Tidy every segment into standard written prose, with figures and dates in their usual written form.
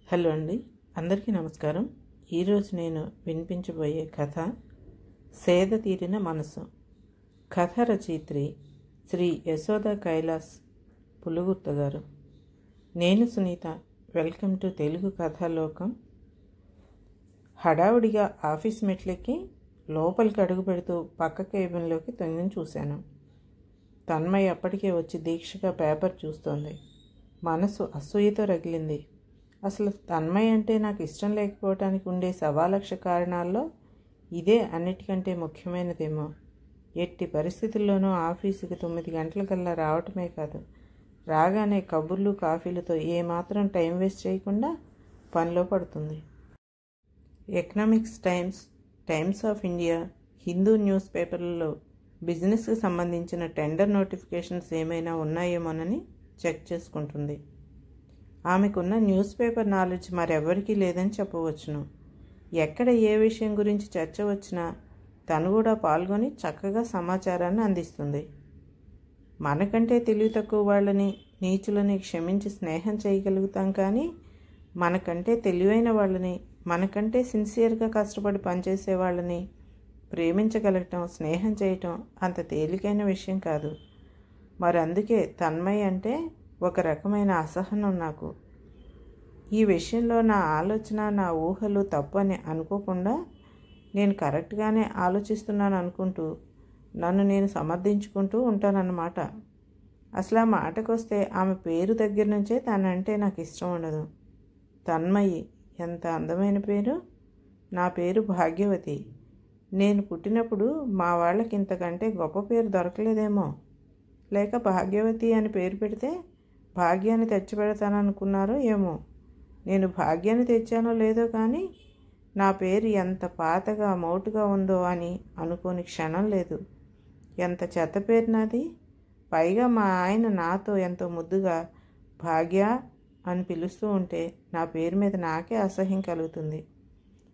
Hello అండి, అందరికీ నమస్కారం. ఈరోజు నేను వినిపించబోయే కథ సేద తీరిన మనసు. కథ రచయిత్రి శ్రీ యశోద కైలాస్ పులుగుర్త గారు. నేను సునీత. Welcome to Telugu Kathalokam. హడావుడిగా ఆఫీస్ మెట్లెక్కి లోపలికి అడుగు పెడుతూ పక్క కేబిన్లోకి తొంగి చూశాను. తన్మయ్య అప్పటికే వచ్చి దీక్షగా పేపర్ చూస్తోంది. మనసు అసూయతో రగిలింది. అసలు తన్మయ్య అంటే నాకు ఇష్టం లేకపోవటానికి ఉండే 1,00,000 కారణాల్లో ఇదే అన్నిటికంటే ముఖ్యమైనదేమో. ఎట్టి పరిస్థితుల్లోనూ ఆఫీసుకి 9 గంటలకల్లా రావటమే కాదు, రాగానే కబుర్లు కాఫీలతో ఏమాత్రం టైం వేస్ట్ చేయకుండా పనిలో పడుతుంది. Economics times, times of India, Hindu news పేపర్లలో బిజినెస్కి సంబంధించిన టెండర్ నోటిఫికేషన్స్ ఏమైనా ఉన్నాయేమోనని చెక్ చేసుకుంటుంది. ఆమెకున్న న్యూస్ పేపర్ నాలెడ్జ్ మరెవ్వరికీ లేదని చెప్పవచ్చును. ఎక్కడ ఏ విషయం గురించి చర్చ వచ్చినా తను కూడా పాల్గొని చక్కగా సమాచారాన్ని అందిస్తుంది. మనకంటే తెలివి తక్కువ వాళ్ళని, నీచులని క్షమించి స్నేహం చేయగలుగుతాం, కానీ మనకంటే తెలివైన వాళ్ళని, మనకంటే సిన్సియర్గా కష్టపడి పనిచేసే వాళ్ళని ప్రేమించగలగటం, స్నేహం చేయటం అంత తేలికైన విషయం కాదు. మరి అందుకే తన్మయ్య అంటే ఒక రకమైన అసహనం నాకు. ఈ విషయంలో నా ఆలోచన, నా ఊహలు తప్పు అని అనుకోకుండా నేను కరెక్ట్గానే ఆలోచిస్తున్నాను అనుకుంటూ నన్ను నేను సమర్థించుకుంటూ ఉంటానన్నమాట. అసలు ఆ మాటకొస్తే ఆమె పేరు దగ్గర నుంచే తనంటే నాకు ఇష్టం ఉండదు. తన్మయి ఎంత అందమైన పేరు! నా పేరు భాగ్యవతి. నేను పుట్టినప్పుడు మా వాళ్ళకి ఇంతకంటే గొప్ప పేరు దొరకలేదేమో, లేక భాగ్యవతి అని పేరు పెడితే భాగ్యాన్ని తెచ్చిపెడతాననుకున్నారో ఏమో. నేను భాగ్యాన్ని తెచ్చానో లేదో కానీ నా పేరు ఎంత పాతగా మౌటుగా ఉందో అని అనుకోని క్షణం లేదు. ఎంత చెత్త పేరు నాది! పైగా మా ఆయన నాతో ఎంతో ముద్దుగా భాగ్య అని పిలుస్తూ ఉంటే నా పేరు మీద నాకే అసహ్యం కలుగుతుంది.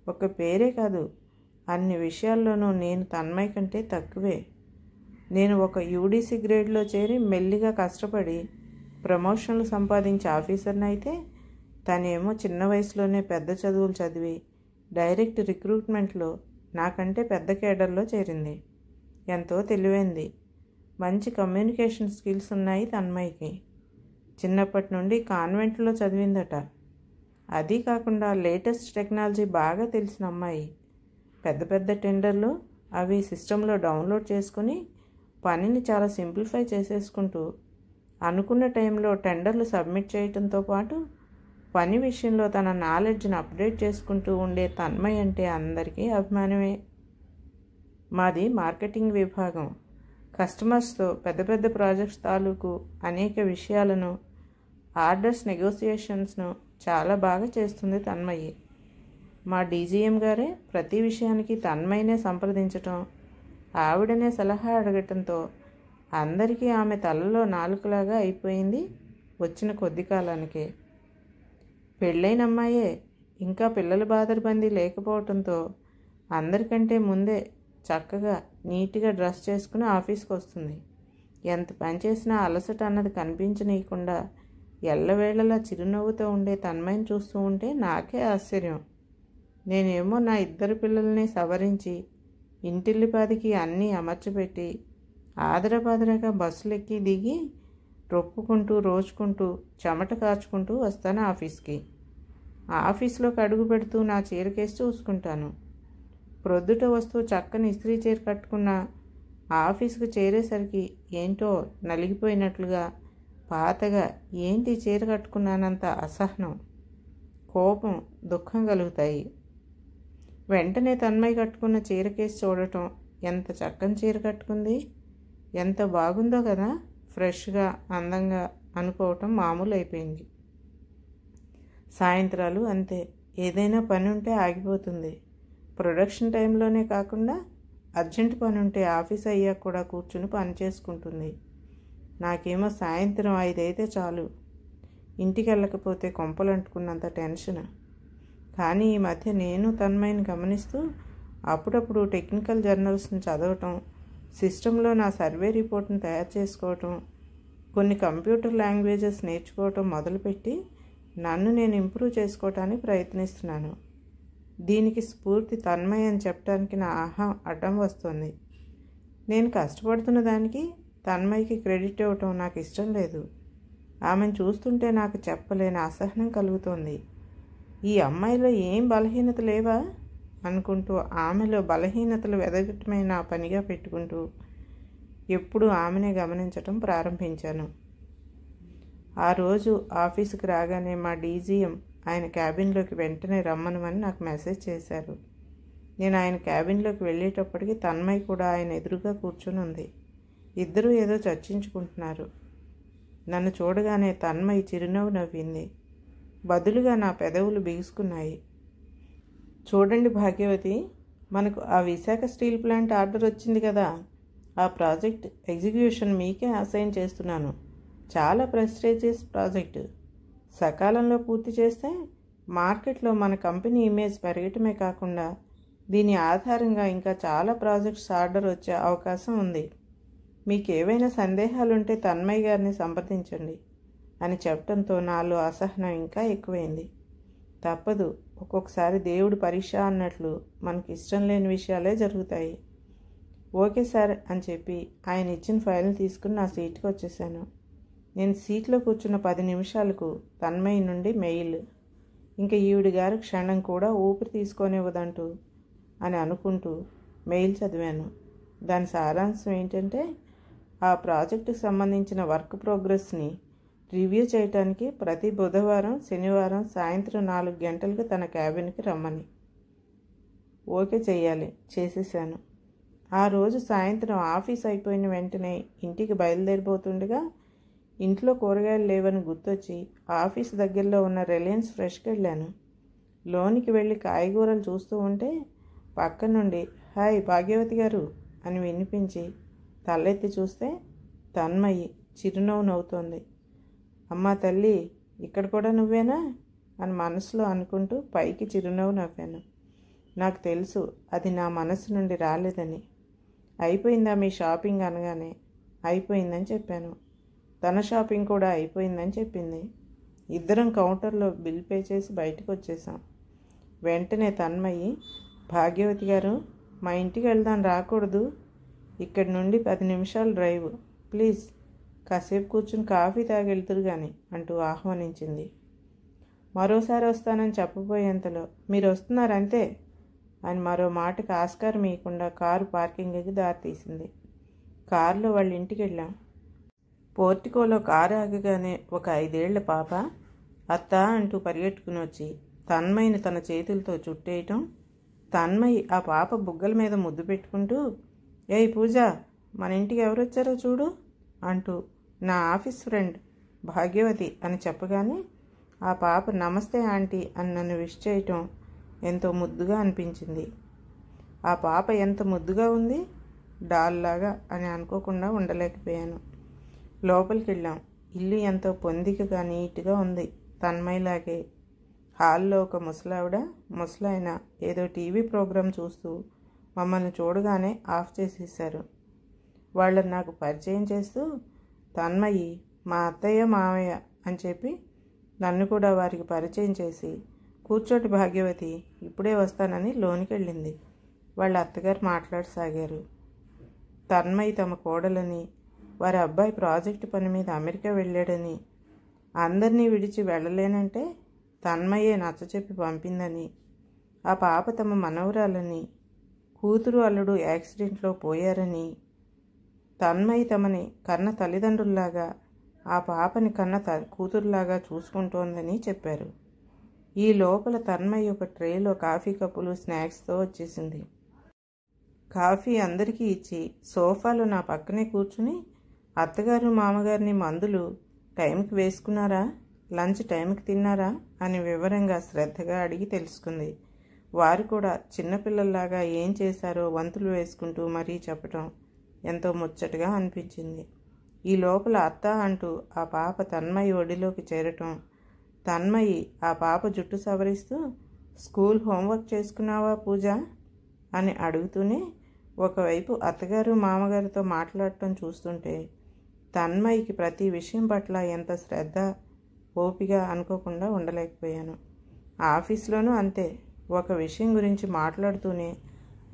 ఒక పేరే కాదు, అన్ని విషయాల్లోనూ నేను తన్మయ్య కంటే తక్కువే. నేను ఒక యూడీసీ గ్రేడ్లో చేరి మెల్లిగా కష్టపడి ప్రమోషన్లు సంపాదించే ఆఫీసర్ని అయితే, తనేమో చిన్న వయసులోనే పెద్ద చదువులు చదివి డైరెక్ట్ రిక్రూట్మెంట్లో నాకంటే పెద్ద కేడర్లో చేరింది. ఎంతో తెలివైంది. మంచి కమ్యూనికేషన్ స్కిల్స్ ఉన్నాయి తన్మయ్యకి. చిన్నప్పటి నుండి కాన్వెంట్లో చదివిందట. అది కాకుండా లేటెస్ట్ టెక్నాలజీ బాగా తెలిసిన అమ్మాయి. పెద్ద పెద్ద టెండర్లు అవి సిస్టంలో డౌన్లోడ్ చేసుకుని పనిని చాలా సింప్లిఫై చేసేసుకుంటూ అనుకున్న టైంలో టెండర్లు సబ్మిట్ చేయడంతో పాటు పని విషయంలో తన నాలెడ్జ్ని అప్డేట్ చేసుకుంటూ ఉండే తన్మయ్య అంటే అందరికీ అభిమానమే. మాది మార్కెటింగ్ విభాగం. కస్టమర్స్తో పెద్ద పెద్ద ప్రాజెక్ట్స్ తాలూకు అనేక విషయాలను, ఆర్డర్స్ నెగోసియేషన్స్ను చాలా బాగా చేస్తుంది తన్మయ్య. మా డీజీఎం గారే ప్రతి విషయానికి తన్మయ్యనే సంప్రదించటం, ఆవిడనే సలహా అడగటంతో అందరికీ ఆమె తలలో నాలుకలాగా అయిపోయింది వచ్చిన కొద్ది కాలానికే. పెళ్ళైన అమ్మాయే, ఇంకా పిల్లల బాదరబందీ లేకపోవడంతో అందరికంటే ముందే చక్కగా నీట్గా డ్రెస్ చేసుకుని ఆఫీస్కి వస్తుంది. ఎంత పనిచేసినా అలసట అన్నది కనిపించనీయకుండా ఎల్లవేళలా చిరునవ్వుతో ఉండే తన్మయ్యని చూస్తూ ఉంటే నాకే ఆశ్చర్యం. నేనేమో నా 2 పిల్లల్ని సవరించి ఇంటిల్లిపాదికి అన్నీ అమర్చిపెట్టి ఆదరబాదరగా బస్సులెక్కి దిగి రొప్పుకుంటూ రోజుకుంటూ చెమట కాచుకుంటూ వస్తాను ఆఫీస్కి. ఆఫీస్లోకి అడుగు పెడుతూ నా చీరకేసి చూసుకుంటాను. ప్రొద్దుట వస్తూ చక్కని ఇస్త్రీ చీర కట్టుకున్న ఆఫీస్కి చేరేసరికి ఏంటో నలిగిపోయినట్లుగా పాతగా ఏంటి చీర కట్టుకున్నానంత అసహనం, కోపం, దుఃఖం కలుగుతాయి. వెంటనే తన్మయ్య కట్టుకున్న చీరకేసి చూడటం, ఎంత చక్కని చీర కట్టుకుంది, ఎంత బాగుందో కదా, ఫ్రెష్గా అందంగా అనుకోవటం మామూలు అయిపోయింది. సాయంత్రాలు అంతే. ఏదైనా పని ఉంటే ఆగిపోతుంది. ప్రొడక్షన్ టైంలోనే కాకుండా అర్జెంట్ పని ఉంటే ఆఫీస్ అయ్యాక కూడా కూర్చుని పని చేసుకుంటుంది. నాకేమో సాయంత్రం 5 అయితే చాలు, ఇంటికి వెళ్ళకపోతే కొంపలు అంటుకున్నంత టెన్షన్. కానీ ఈ మధ్య నేను తన్మయ్యని గమనిస్తూ అప్పుడప్పుడు టెక్నికల్ జర్నల్స్ని చదవటం, సిస్టంలో నా సర్వే రిపోర్ట్ని తయారు చేసుకోవటం, కొన్ని కంప్యూటర్ లాంగ్వేజెస్ నేర్చుకోవటం మొదలుపెట్టి నన్ను నేను ఇంప్రూవ్ చేసుకోవటానికి ప్రయత్నిస్తున్నాను. దీనికి స్ఫూర్తి తన్మయ్ అని చెప్పడానికి నా అడ్డం వస్తుంది. నేను కష్టపడుతున్న దానికి తన్మయ్కి క్రెడిట్ ఇవ్వటం నాకు ఇష్టం లేదు. ఆమెను చూస్తుంటే నాకు చెప్పలేని అసహనం కలుగుతోంది. ఈ అమ్మాయిలో ఏం బలహీనత లేవా అనుకుంటూ ఆమెలో బలహీనతలు వెదగటమే నా పనిగా పెట్టుకుంటూ ఎప్పుడూ ఆమెనే గమనించటం ప్రారంభించాను. ఆ రోజు ఆఫీసుకు రాగానే మా డీజీఎం ఆయన క్యాబిన్లోకి వెంటనే రమ్మనమని నాకు మెసేజ్ చేశారు. నేను ఆయన క్యాబిన్లోకి వెళ్ళేటప్పటికి తన్మయ్ కూడా ఆయన ఎదురుగా కూర్చుని ఉంది. ఇద్దరూ ఏదో చర్చించుకుంటున్నారు. నన్ను చూడగానే తన్మయ్ చిరునవ్వు నవ్వింది. బదులుగా నా పెదవులు బిగుసుకున్నాయి. చూడండి భాగ్యవతి, మనకు ఆ విశాఖ స్టీల్ ప్లాంట్ ఆర్డర్ వచ్చింది కదా, ఆ ప్రాజెక్ట్ ఎగ్జిక్యూషన్ మీకే అసైన్ చేస్తున్నాను. చాలా ప్రెస్టీజియస్ ప్రాజెక్టు. సకాలంలో పూర్తి చేస్తే మార్కెట్లో మన కంపెనీ ఇమేజ్ పెరగటమే కాకుండా దీని ఆధారంగా ఇంకా చాలా ప్రాజెక్ట్స్ ఆర్డర్ వచ్చే అవకాశం ఉంది. మీకు ఏవైనా సందేహాలుంటే తన్మయ్ గారిని సంప్రదించండి అని చెప్పడంతో నాలో అసహనం ఇంకా ఎక్కువైంది. తప్పదు, ఒక్కొక్కసారి దేవుడు పరీక్ష అన్నట్లు మనకి ఇష్టం లేని విషయాలే జరుగుతాయి. ఓకే సార్ అని చెప్పి ఆయన ఇచ్చిన ఫైల్ని తీసుకుని నా సీట్కి వచ్చేసాను. నేను సీట్లో కూర్చున్న 10 నిమిషాలకు తన్మయ్ నుండి మెయిల్. ఇంకా ఈవిడి గారు క్షణం కూడా ఊపిరి తీసుకోనివ్వదంటూ అని అనుకుంటూ మెయిల్ చదివాను. దాని సారాంశం ఏంటంటే, ఆ ప్రాజెక్టుకు సంబంధించిన వర్క్ ప్రోగ్రెస్ని రివ్యూ చేయటానికి ప్రతి బుధవారం శనివారం సాయంత్రం 4 గంటలకు తన క్యాబిన్కి రమ్మని. ఓకే చెయ్యాలి, చేసేసాను. ఆ రోజు సాయంత్రం ఆఫీస్ అయిపోయిన వెంటనే ఇంటికి బయలుదేరిపోతుండగా ఇంట్లో కూరగాయలు లేవని గుర్తొచ్చి ఆఫీస్ దగ్గరలో ఉన్న రిలయన్స్ ఫ్రెష్కి వెళ్ళాను. లోనికి వెళ్ళి కాయగూరలు చూస్తూ ఉంటే పక్క నుండి హాయ్ భాగ్యవతి గారు అని వినిపించి తలెత్తి చూస్తే తన్మయి చిరునవ్వు నవ్వుతోంది. అమ్మా తల్లి, ఇక్కడ కూడా నువ్వేనా అని మనసులో అనుకుంటూ పైకి చిరునవ్వు నవ్వాను. నాకు తెలుసు అది నా మనసు నుండి రాలేదని. అయిపోయిందా మీ షాపింగ్ అనగానే అయిపోయిందని చెప్పాను. తన షాపింగ్ కూడా అయిపోయిందని చెప్పింది. ఇద్దరం కౌంటర్లో బిల్ పే చేసి బయటకు వచ్చేసాం. వెంటనే తన్మయి, భాగ్యవతి గారు, మా ఇంటికి వెళ్దాం, రాకూడదు? ఇక్కడి నుండి 10 నిమిషాలు డ్రైవ్, ప్లీజ్ కాసేపు కూర్చుని కాఫీ తాగి వెళ్తురు కానీ అంటూ ఆహ్వానించింది. మరోసారి వస్తానని చెప్పబోయేంతలో మీరు వస్తున్నారంతే అని మరో మాటకు ఆస్కారం ఇవ్వకుండా కారు పార్కింగ్కి దారితీసింది. కారులో వాళ్ళ ఇంటికి వెళ్ళాం. పోర్టికోలో కారు ఆగగానే ఒక 5 ఏళ్ల పాప అత్త అంటూ పరిగెట్టుకుని వచ్చి తన్మయిని తన చేతులతో చుట్టేయటం, తన్మయి ఆ పాప బుగ్గల మీద ముద్దు పెట్టుకుంటూ ఏయ్ పూజ, మన ఇంటికి ఎవరొచ్చారో చూడు అంటూ నా ఆఫీస్ ఫ్రెండ్ భాగ్యవతి అని చెప్పగానే ఆ పాప నమస్తే ఆంటీ అని నన్ను విష్ చేయటం ఎంతో ముద్దుగా అనిపించింది. ఆ పాప ఎంత ముద్దుగా ఉంది, డాల్లాగా అని అనుకోకుండా ఉండలేకపోయాను. లోపలికి వెళ్ళాం. ఇల్లు ఎంతో పొందికగా నీట్గా ఉంది, తన్మయిలాగే. హాల్లో ఒక ముసలాయన ఏదో టీవీ ప్రోగ్రాం చూస్తూ మమ్మల్ని చూడగానే ఆఫ్ చేసేశారు. వాళ్ళని నాకు పరిచయం చేస్తూ తన్మయి మా అత్తయ్య మావయ్య అని చెప్పి నన్ను కూడా వారికి పరిచయం చేసి కూర్చోటి భాగ్యవతి, ఇప్పుడే వస్తానని లోనికి వెళ్ళింది. వాళ్ళ అత్తగారు మాట్లాడసాగారు. తన్మయి తమ కోడలని, వారి అబ్బాయి ప్రాజెక్టు పని మీద అమెరికా వెళ్ళాడని, అందరినీ విడిచి వెళ్ళలేనంటే తన్మయే నచ్చచెప్పి పంపిందని, ఆ పాప తమ మనవరాలని, కూతురు అల్లుడు యాక్సిడెంట్లో పోయారని, తన్మయి తమని కన్న తల్లిదండ్రుల్లాగా ఆ పాపని కన్న కూతురులాగా చూసుకుంటోందని చెప్పారు. ఈ లోపల తన్మయి ఒక ట్రేలో కాఫీ కప్పులు స్నాక్స్తో వచ్చేసింది. కాఫీ అందరికీ ఇచ్చి సోఫాలో నా పక్కనే కూర్చుని అత్తగారు మామగారిని మందులు టైంకి వేసుకున్నారా, లంచ్ టైంకి తిన్నారా అని వివరంగా శ్రద్ధగా అడిగి తెలుసుకుంది. వారు కూడా చిన్నపిల్లల్లాగా ఏం చేశారో వంతులు వేసుకుంటూ మరీ చెప్పటం ఎంతో ముచ్చటగా అనిపించింది. ఈ లోపల అత్త అంటూ ఆ పాప తన్మయి ఒడిలోకి చేరటం, తన్మయి ఆ పాప జుట్టు సవరిస్తూ స్కూల్ హోంవర్క్ చేసుకున్నావా పూజ అని అడుగుతూనే ఒకవైపు అత్తగారు మామగారితో మాట్లాడటం చూస్తుంటే తన్మయికి ప్రతి విషయం పట్ల ఎంత శ్రద్ధ, ఓపిక అనుకోకుండా ఉండలేకపోయాను. ఆఫీస్లోనూ అంతే. ఒక విషయం గురించి మాట్లాడుతూనే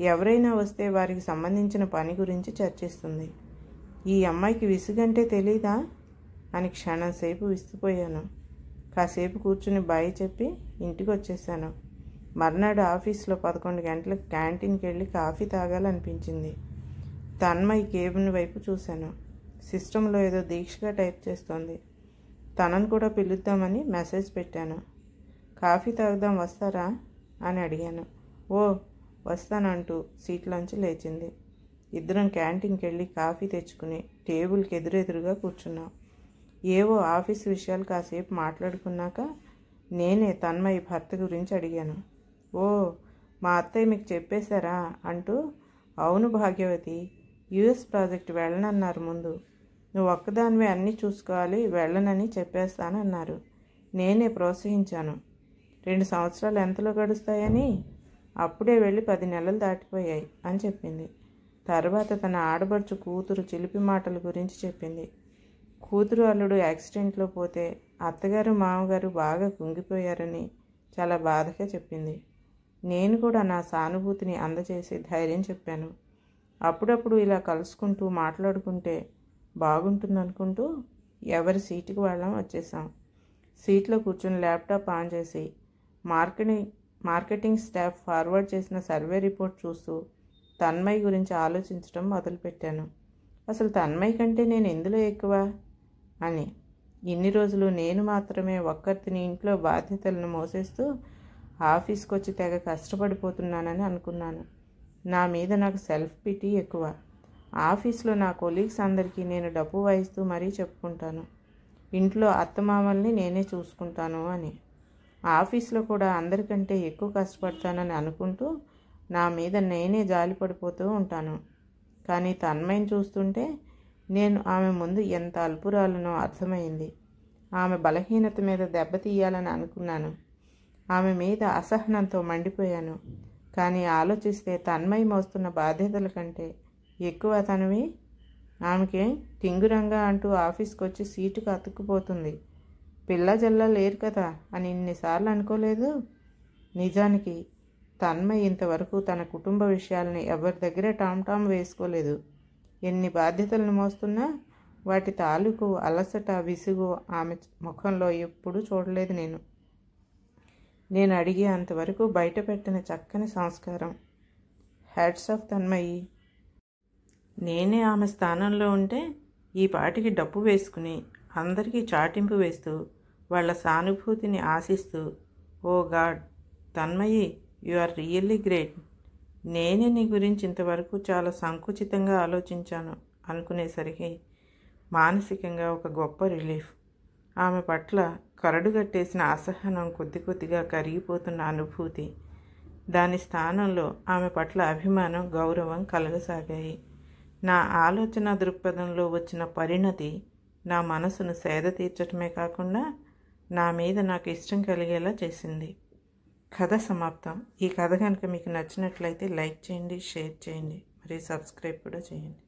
ఎవరైనా వస్తే వారికి సంబంధించిన పని గురించి చర్చిస్తుంది. ఈ అమ్మాయికి విసుగంటే తెలీదా అని క్షణం సేపు విసిపోయాను. కాసేపు కూర్చుని బాయ్ చెప్పి ఇంటికి వచ్చేసాను. మర్నాడు ఆఫీస్లో 11 గంటలకు క్యాంటీన్కి వెళ్ళి కాఫీ తాగాలనిపించింది. తన్మయ్ కేబిన్ వైపు చూశాను. సిస్టంలో ఏదో దీక్షగా టైప్ చేస్తోంది. తనను కూడా పిలుద్దామని మెసేజ్ పెట్టాను. కాఫీ తాగుదాం వస్తారా అని అడిగాను. ఓ వస్తానంటూ సీట్లోంచి లేచింది. ఇద్దరం క్యాంటీన్కి వెళ్ళి కాఫీ తెచ్చుకుని టేబుల్కి ఎదురెదురుగా కూర్చున్నాం. ఏవో ఆఫీస్ విషయాలు కాసేపు మాట్లాడుకున్నాక నేనే తన్మయ్ భర్త గురించి అడిగాను. ఓ మా అత్తయ్య మీకు చెప్పేశారా అంటూ, అవును భాగ్యవతి, యుఎస్ ప్రాజెక్ట్ వెళ్ళనన్నారు. ముందు నువ్వు ఒక్కదానివే అన్నీ చూసుకోవాలి, వెళ్ళనని చెప్పేస్తానన్నారు. నేనే ప్రోత్సహించాను. 2 సంవత్సరాలు ఎంతలో గడుస్తాయని. అప్పుడే వెళ్ళి 10 నెలలు దాటిపోయాయి అని చెప్పింది. తర్వాత తన ఆడబడుచు కూతురు చిలిపి మాటల గురించి చెప్పింది. కూతురు అల్లుడు యాక్సిడెంట్లో పోతే అత్తగారు మామగారు బాగా కుంగిపోయారని చాలా బాధగా చెప్పింది. నేను కూడా నా సానుభూతిని అందజేసి ధైర్యం చెప్పాను. అప్పుడప్పుడు ఇలా కలుసుకుంటూ మాట్లాడుకుంటే బాగుంటుందనుకుంటూ ఎవరి సీటుకి వాళ్ళం వచ్చేసాం. సీట్లో కూర్చొని ల్యాప్టాప్ ఆన్ చేసి మార్కెటింగ్ స్టాఫ్ ఫార్వర్డ్ చేసిన సర్వే రిపోర్ట్ చూస్తూ తన్మయ్ గురించి ఆలోచించడం మొదలుపెట్టాను. అసలు తన్మయ్ కంటే నేను ఎందులో ఎక్కువ అని. ఇన్ని రోజులు నేను మాత్రమే ఒక్కరిని ఇంట్లో బాధ్యతలను మోసేస్తూ ఆఫీస్కి వచ్చి తెగ కష్టపడిపోతున్నానని అనుకున్నాను. నా మీద నాకు సెల్ఫ్ పిటీ ఎక్కువ. ఆఫీస్లో నా కొలీగ్స్ అందరికీ నేను డబ్బు వాయిస్తూ మరీ చెప్పుకుంటాను, ఇంట్లో అత్తమామల్ని నేనే చూసుకుంటాను అని. ఆఫీస్లో కూడా అందరికంటే ఎక్కువ కష్టపడతానని అనుకుంటూ నా మీద నేనే జాలిపడిపోతూ ఉంటాను. కానీ తన్మయ్ని చూస్తుంటే నేను ఆమె ముందు ఎంత అల్పురాలనో అర్థమైంది. ఆమె బలహీనత మీద దెబ్బతీయాలని అనుకున్నాను. ఆమె మీద అసహనంతో మండిపోయాను. కానీ ఆలోచిస్తే తన్మయ్ మోస్తున్న బాధ్యతల కంటే ఎక్కువ తనవి. ఆమెకి టింగురంగా అంటూ ఆఫీస్కి వచ్చి సీటుకు అతుక్కుపోతుంది. పిల్ల జల్ల లేరు కదా అని ఇన్నిసార్లు అనుకోలేదు. నిజానికి తన్మయ్ ఇంతవరకు తన కుటుంబ విషయాలని ఎవరి దగ్గర టామ్ వేసుకోలేదు. ఎన్ని బాధ్యతలను మోస్తున్నా వాటి తాలూకు అలసట విసుగు ఆమె ముఖంలో ఎప్పుడూ చూడలేదు. నేను అడిగే అంతవరకు బయట పెట్టిన చక్కని సంస్కారం. Hats off Tanmayi. నేనే ఆమె స్థానంలో ఉంటే ఈ పాటికి డబ్బు వేసుకుని అందరికీ చాటింపు వేస్తూ వాళ్ళ సానుభూతిని ఆశిస్తూ, oh god Tanmayi, you are really great, నేనే నీ గురించి ఇంతవరకు చాలా సంకుచితంగా ఆలోచించాను అనుకునేసరికి మానసికంగా ఒక గొప్ప రిలీఫ్. ఆమె పట్ల కరడుగట్టేసిన అసహనం కొద్ది కొద్దిగా కరిగిపోతున్న అనుభూతి, దాని స్థానంలో ఆమె పట్ల అభిమానం, గౌరవం కలగసాగాయి. నా ఆలోచన దృక్పథంలో వచ్చిన పరిణతి నా మనసును సేద తీర్చటమే కాకుండా నా మీద నాకు ఇష్టం కలిగేలా చేసింది. కథ సమాప్తం. ఈ కథ కనుక మీకు నచ్చినట్లయితే లైక్ చేయండి, షేర్ చేయండి, మరియు సబ్స్క్రైబ్ కూడా చేయండి.